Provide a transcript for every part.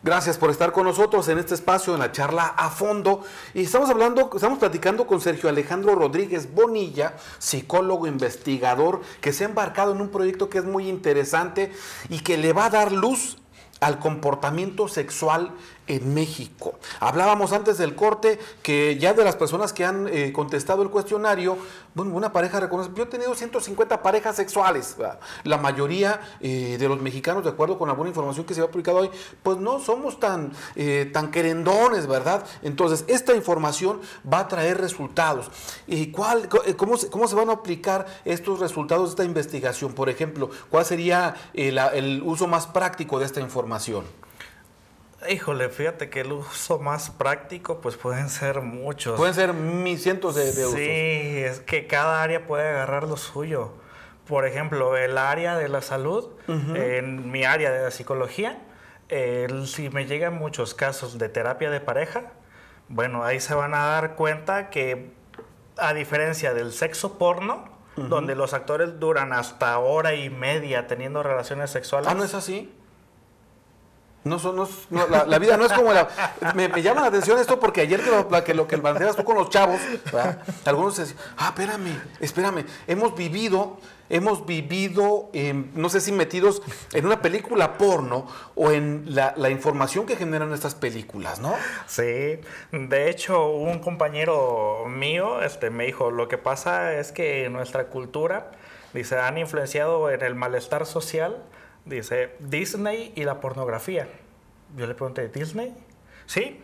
Gracias por estar con nosotros en este espacio, en la charla a fondo. Y estamos platicando con Sergio Alejandro Rodríguez Bonilla, psicólogo, investigador, que se ha embarcado en un proyecto que es muy interesante y que le va a dar luz al comportamiento sexual en México. Hablábamos antes del corte que ya de las personas que han contestado el cuestionario, bueno, una pareja reconoce, yo he tenido 150 parejas sexuales. La mayoría de los mexicanos, de acuerdo con alguna información que se ha publicado hoy, pues no somos tan querendones, ¿verdad? Entonces, esta información va a traer resultados. ¿Cómo se van a aplicar estos resultados de esta investigación? Por ejemplo, ¿cuál sería el uso más práctico de esta información? Híjole, fíjate que el uso más práctico pues pueden ser muchos. Pueden ser cientos de usos. Sí, es que cada área puede agarrar lo suyo. Por ejemplo, el área de la salud, en mi área de la psicología, si me llegan muchos casos de terapia de pareja, bueno, ahí se van a dar cuenta que a diferencia del sexo porno, donde los actores duran hasta hora y media teniendo relaciones sexuales. ¿Ah, no es así? La vida no es como me llama la atención esto porque ayer que lo que planteabas tú con los chavos, ¿verdad? Algunos decían, espérame, hemos vivido, no sé si metidos en una película porno o en la información que generan estas películas, ¿no? Sí, de hecho un compañero mío me dijo, lo que pasa es que nuestra cultura, dice, han influenciado en el malestar social. Dice, Disney y la pornografía. Yo le pregunté, ¿Disney? Sí.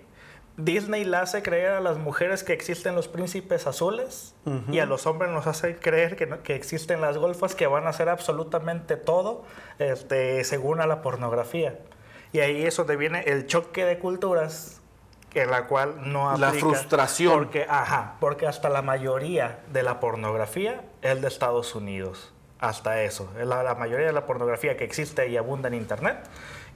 Disney le hace creer a las mujeres que existen los príncipes azules y a los hombres nos hace creer que existen las golfas que van a hacer absolutamente todo según a la pornografía. Y ahí es donde viene el choque de culturas en la cual no aplica. La frustración. Porque hasta la mayoría de la pornografía es de Estados Unidos. Hasta eso. La mayoría de la pornografía que existe y abunda en Internet,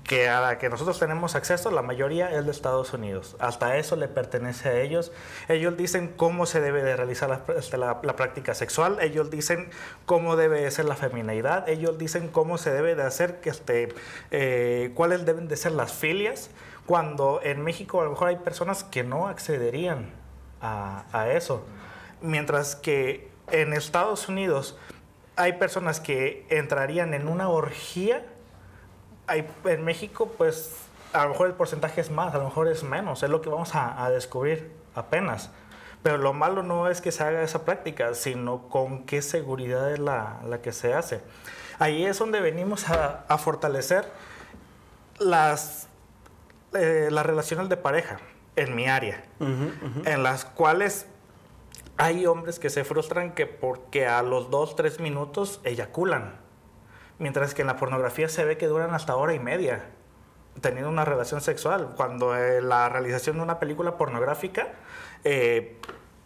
que a la que nosotros tenemos acceso, la mayoría es de Estados Unidos. Hasta eso le pertenece a ellos. Ellos dicen cómo se debe de realizar la práctica sexual. Ellos dicen cómo debe ser la feminidad. Ellos dicen cómo se debe de hacer, cuáles deben de ser las filias. Cuando en México a lo mejor hay personas que no accederían a eso. Mientras que en Estados Unidos hay personas que entrarían en una orgía. En México, pues, a lo mejor el porcentaje es más, a lo mejor es menos. Es lo que vamos a descubrir apenas. Pero lo malo no es que se haga esa práctica, sino con qué seguridad es la que se hace. Ahí es donde venimos a fortalecer las relaciones de pareja en mi área, en las cuales hay hombres que se frustran porque a los 2-3 minutos eyaculan, mientras que en la pornografía se ve que duran hasta hora y media teniendo una relación sexual, cuando la realización de una película pornográfica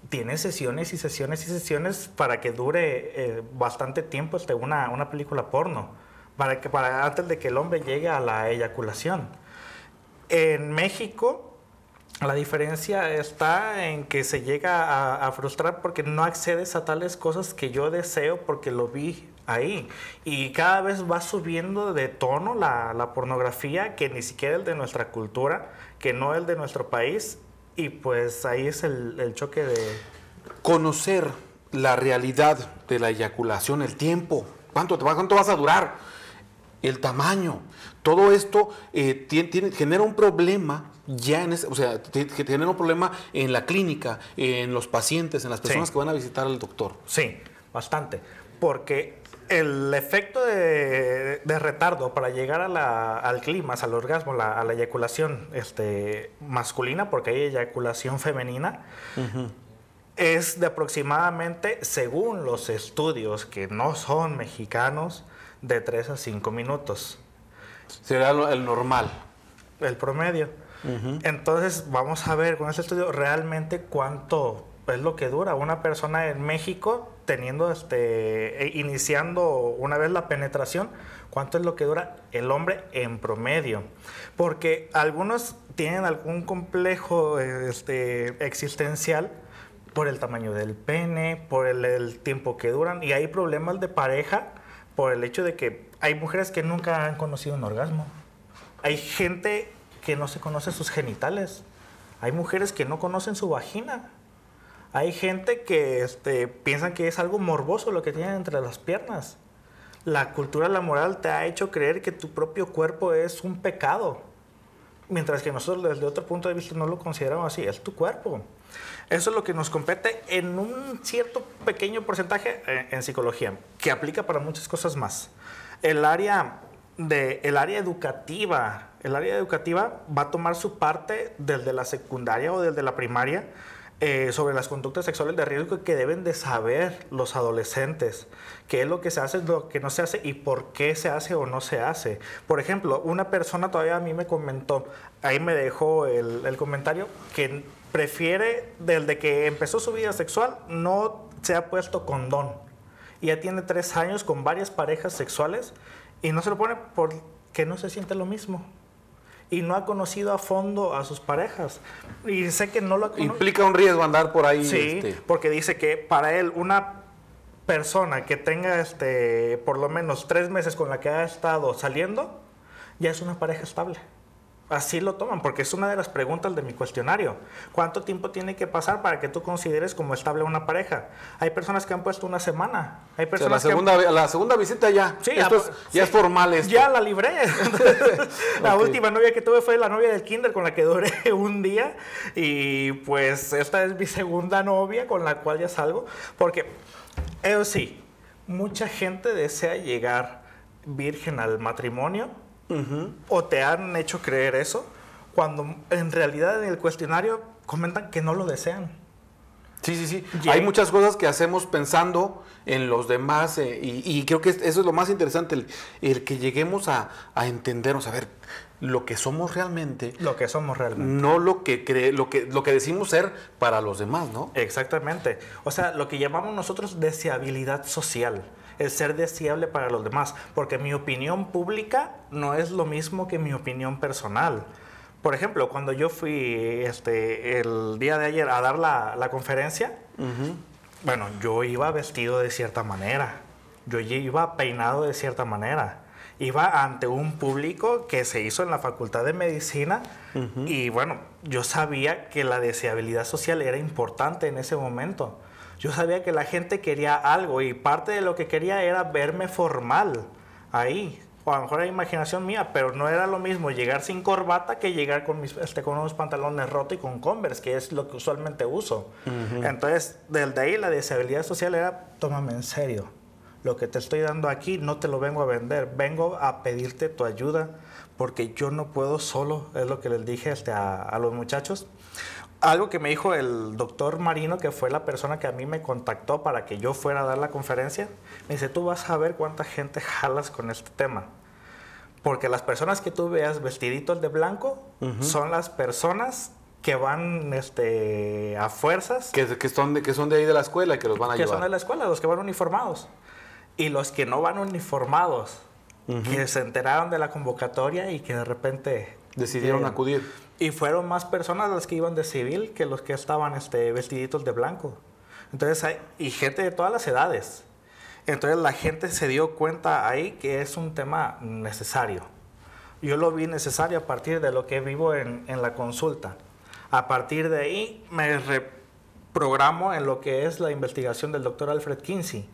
tiene sesiones y sesiones y sesiones para que dure bastante tiempo una película porno, antes de que el hombre llegue a la eyaculación. En México la diferencia está en que se llega a frustrar porque no accedes a tales cosas que yo deseo porque lo vi ahí. Y cada vez va subiendo de tono la pornografía, que ni siquiera es de nuestra cultura, que no es de nuestro país. Y pues ahí es el choque de... Conocer la realidad de la eyaculación, el tiempo, cuánto vas a durar, el tamaño, todo esto genera un problema que genera un problema en la clínica, en los pacientes, en las personas que van a visitar al doctor. Sí, bastante, porque el efecto de retardo para llegar al clímax, al orgasmo, a la eyaculación masculina, porque hay eyaculación femenina, es de aproximadamente, según los estudios que no son mexicanos, de 3 a 5 minutos. Será el normal. El promedio. Entonces vamos a ver con este estudio realmente cuánto es lo que dura una persona en México teniendo iniciando una vez la penetración, cuánto es lo que dura el hombre en promedio, porque algunos tienen algún complejo existencial por el tamaño del pene, por el tiempo que duran, y hay problemas de pareja por el hecho de que hay mujeres que nunca han conocido un orgasmo. Hay gente que no se conocen sus genitales. Hay mujeres que no conocen su vagina. Hay gente que piensan que es algo morboso lo que tienen entre las piernas. La cultura, la moral te ha hecho creer que tu propio cuerpo es un pecado. Mientras que nosotros desde otro punto de vista no lo consideramos así, es tu cuerpo. Eso es lo que nos compete en un cierto pequeño porcentaje en psicología, que aplica para muchas cosas más. El área educativa va a tomar su parte desde la secundaria o desde la primaria sobre las conductas sexuales de riesgo que deben de saber los adolescentes. Qué es lo que se hace, lo que no se hace y por qué se hace o no se hace. Por ejemplo, una persona todavía a mí me comentó, ahí me dejó el comentario, que prefiere, desde que empezó su vida sexual, no se ha puesto condón. Y ya tiene 3 años con varias parejas sexuales y no se lo pone porque no se siente lo mismo. Y no ha conocido a fondo a sus parejas. Y sé que no lo ha conocido. Implica un riesgo andar por ahí. Sí, porque dice que para él una persona que tenga por lo menos 3 meses con la que ha estado saliendo, ya es una pareja estable. Así lo toman, porque es una de las preguntas de mi cuestionario. ¿Cuánto tiempo tiene que pasar para que tú consideres como estable una pareja? Hay personas que han puesto 1 semana. Hay personas la segunda visita ya. Sí, ya es formal esto. Ya la libré. La Ok. última novia que tuve fue la novia del kinder con la que duré un día. Y pues esta es mi segunda novia con la cual ya salgo. Porque, eso sí, mucha gente desea llegar virgen al matrimonio. O te han hecho creer eso, cuando en realidad en el cuestionario comentan que no lo desean. Sí. Ya. Hay muchas cosas que hacemos pensando en los demás y creo que eso es lo más interesante, el que lleguemos a entendernos, a ver lo que somos realmente. Lo que somos realmente. No lo que lo que decimos ser para los demás, ¿no? Exactamente. O sea, lo que llamamos nosotros deseabilidad social. El ser deseable para los demás. Porque mi opinión pública no es lo mismo que mi opinión personal. Por ejemplo, cuando yo fui el día de ayer a dar la conferencia, bueno, yo iba vestido de cierta manera. Yo iba peinado de cierta manera. Iba ante un público que se hizo en la Facultad de Medicina y bueno, yo sabía que la deseabilidad social era importante en ese momento. Yo sabía que la gente quería algo y parte de lo que quería era verme formal ahí. O a lo mejor era imaginación mía, pero no era lo mismo llegar sin corbata que llegar con unos pantalones rotos y con Converse, que es lo que usualmente uso. Entonces, desde ahí la deseabilidad social era, tómame en serio. Lo que te estoy dando aquí no te lo vengo a vender, vengo a pedirte tu ayuda porque yo no puedo solo, es lo que les dije a los muchachos. Algo que me dijo el doctor Marino, que fue la persona que a mí me contactó para que yo fuera a dar la conferencia, me dice, tú vas a ver cuánta gente jalas con este tema. Porque las personas que tú veas vestiditos de blanco son las personas que van a fuerzas. Que son de ahí de la escuela y que los van a que llevar. son de la escuela, los que van uniformados. Y los que no van uniformados, que se enteraron de la convocatoria y que de repente decidieron acudir. Y fueron más personas las que iban de civil que los que estaban vestiditos de blanco. Entonces y gente de todas las edades. Entonces la gente se dio cuenta ahí que es un tema necesario. Yo lo vi necesario a partir de lo que vivo en la consulta. A partir de ahí me reprogramo en lo que es la investigación del doctor Alfred Kinsey.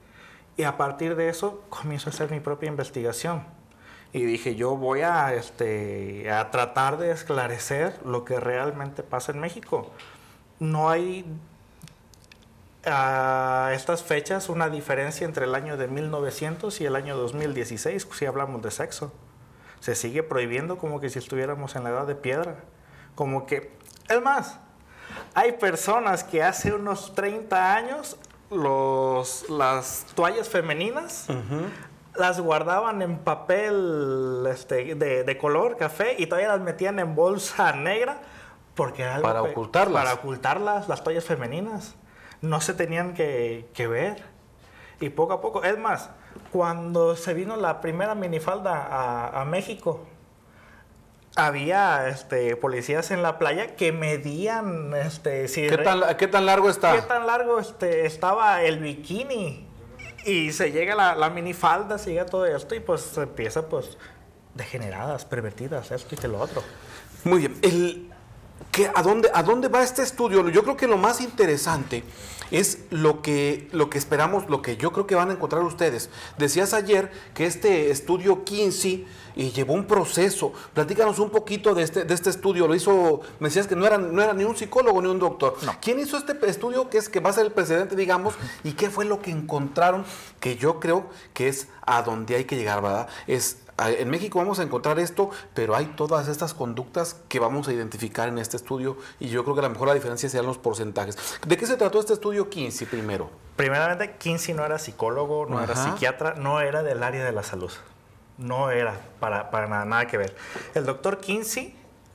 Y a partir de eso comienzo a hacer mi propia investigación. Y dije, yo voy a tratar de esclarecer lo que realmente pasa en México. No hay a estas fechas una diferencia entre el año de 1900 y el año 2016, si hablamos de sexo. Se sigue prohibiendo como que si estuviéramos en la edad de piedra. Como que, es más, hay personas que hace unos 30 años las toallas femeninas las guardaban en papel de color café y todavía las metían en bolsa negra porque era algo para ocultarlas. Para ocultarlas, las toallas femeninas. No se tenían que ver. Y poco a poco, es más, cuando se vino la primera minifalda a México, había policías en la playa que medían ¿Qué tan largo está? qué tan largo estaba el bikini. Y se llega la minifalda, se llega todo esto y pues se empieza pues degeneradas, pervertidas, esto y que lo otro. Muy bien. ¿A dónde va este estudio? Yo creo que lo más interesante es lo que esperamos, lo que yo creo que van a encontrar ustedes. Decías ayer que este estudio Kinsey llevó un proceso. Platícanos un poquito de este estudio. Lo hizo, me decías que no era ni un psicólogo ni un doctor. No. ¿Quién hizo este estudio que va a ser el precedente, digamos? ¿Y qué fue lo que encontraron? Que yo creo que es a donde hay que llegar, ¿verdad? En México vamos a encontrar esto, pero hay todas estas conductas que vamos a identificar en este estudio y yo creo que a lo mejor la diferencia sean los porcentajes. ¿De qué se trató este estudio Kinsey primero? Primeramente, Kinsey no era psicólogo, no era psiquiatra, no era del área de la salud. No era para nada que ver. El doctor Kinsey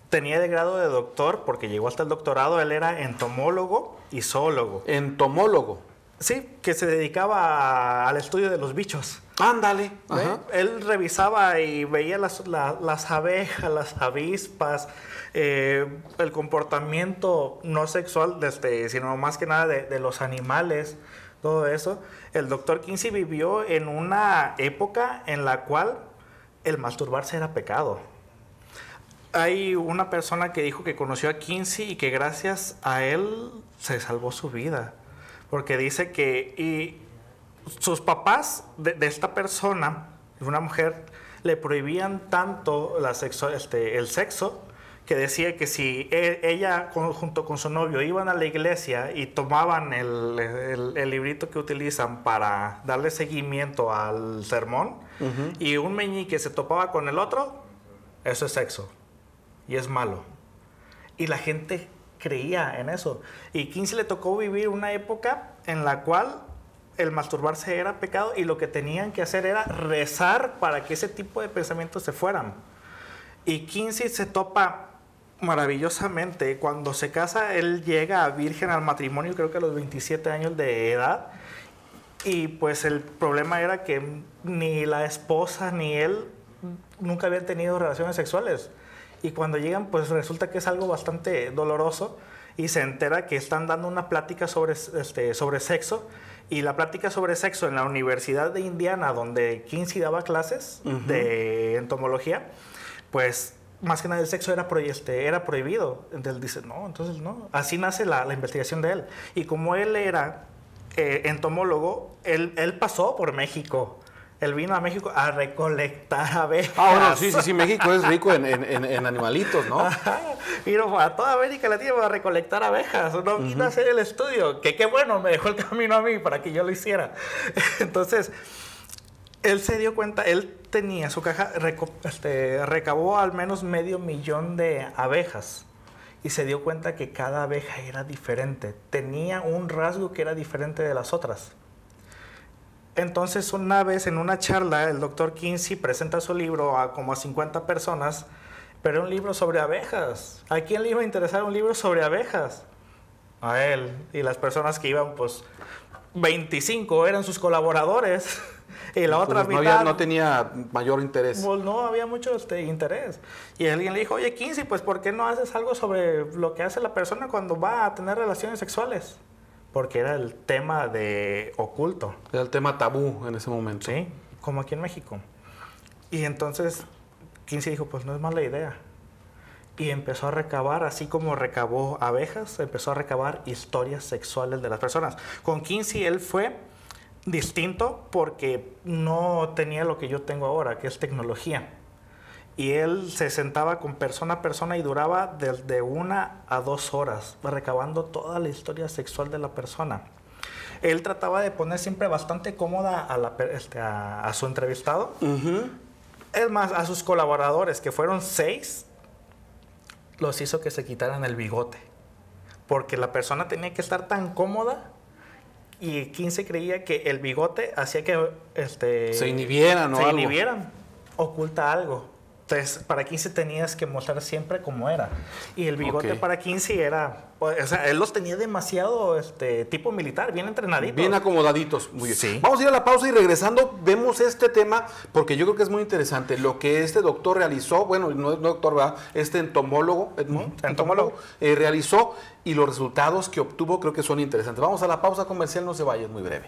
tenía de grado de doctor porque llegó hasta el doctorado. Él era entomólogo y zoólogo. ¿Entomólogo? Sí, que se dedicaba al estudio de los bichos. Ándale. Él revisaba y veía las abejas, las avispas, el comportamiento no sexual, sino más que nada de los animales, todo eso. El doctor Kinsey vivió en una época en la cual el masturbarse era pecado. Hay una persona que dijo que conoció a Kinsey y que gracias a él se salvó su vida. Porque dice que sus papás de esta persona, una mujer, le prohibían tanto el sexo, que decía que si ella junto con su novio iban a la iglesia y tomaban el librito que utilizan para darle seguimiento al sermón, y un meñique se topaba con el otro, eso es sexo y es malo. Y la gente creía en eso. Y Kinsey le tocó vivir una época en la cual el masturbarse era pecado y lo que tenían que hacer era rezar para que ese tipo de pensamientos se fueran. Y Kinsey se topa maravillosamente. Cuando se casa, él llega virgen al matrimonio, creo que a los 27 años de edad. Y pues el problema era que ni la esposa ni él nunca habían tenido relaciones sexuales. Y cuando llegan, pues resulta que es algo bastante doloroso y se entera que están dando una plática sobre sexo. Y la plática sobre sexo en la Universidad de Indiana, donde Kinsey daba clases de entomología, pues más que nada el sexo era prohibido. Entonces él dice, no, entonces no. Así nace la investigación de él. Y como él era entomólogo, él pasó por México. Él vino a México a recolectar abejas. Bueno, sí, México es rico en animalitos, ¿no? Vino a toda América Latina a recolectar abejas. No vino a hacer el estudio, que qué bueno, me dejó el camino a mí para que yo lo hiciera. Entonces, él se dio cuenta, él tenía su caja, recabó al menos 500,000 de abejas. Y se dio cuenta que cada abeja era diferente. Tenía un rasgo que era diferente de las otras. Entonces, una vez en una charla, el doctor Kinsey presenta su libro a como a 50 personas, pero un libro sobre abejas. ¿A quién le iba a interesar un libro sobre abejas? A él. Y las personas que iban, pues, 25 eran sus colaboradores. Y la otra mitad... No tenía mayor interés. Pues no había mucho interés. Y alguien le dijo, oye, Kinsey, pues, ¿por qué no haces algo sobre lo que hace la persona cuando va a tener relaciones sexuales? Porque era el tema de oculto. Era el tema tabú en ese momento. Sí, como aquí en México. Y entonces Kinsey dijo, pues no es mala idea. Y empezó a recabar, así como recabó abejas, empezó a recabar historias sexuales de las personas. Con Kinsey él fue distinto porque no tenía lo que yo tengo ahora, que es tecnología. Y él se sentaba con persona a persona y duraba desde 1 a 2 horas, recabando toda la historia sexual de la persona. Él trataba de poner siempre bastante cómoda a su entrevistado. Es más, a sus colaboradores, que fueron 6, los hizo que se quitaran el bigote. Porque la persona tenía que estar tan cómoda y Kinsey creía que el bigote hacía que se inhibieran o se algo. inhibieran, oculta algo. Entonces, para Kinsey tenías que mostrar siempre como era. Y el bigote para Kinsey era... O sea, él los tenía demasiado tipo militar, bien entrenaditos. Bien acomodaditos. Muy bien. Sí. Vamos a ir a la pausa y regresando vemos este tema porque yo creo que es muy interesante. Lo que este doctor realizó, bueno, no es doctor, ¿verdad? Este entomólogo realizó y los resultados que obtuvo creo que son interesantes. Vamos a la pausa comercial, no se vayan, muy breve.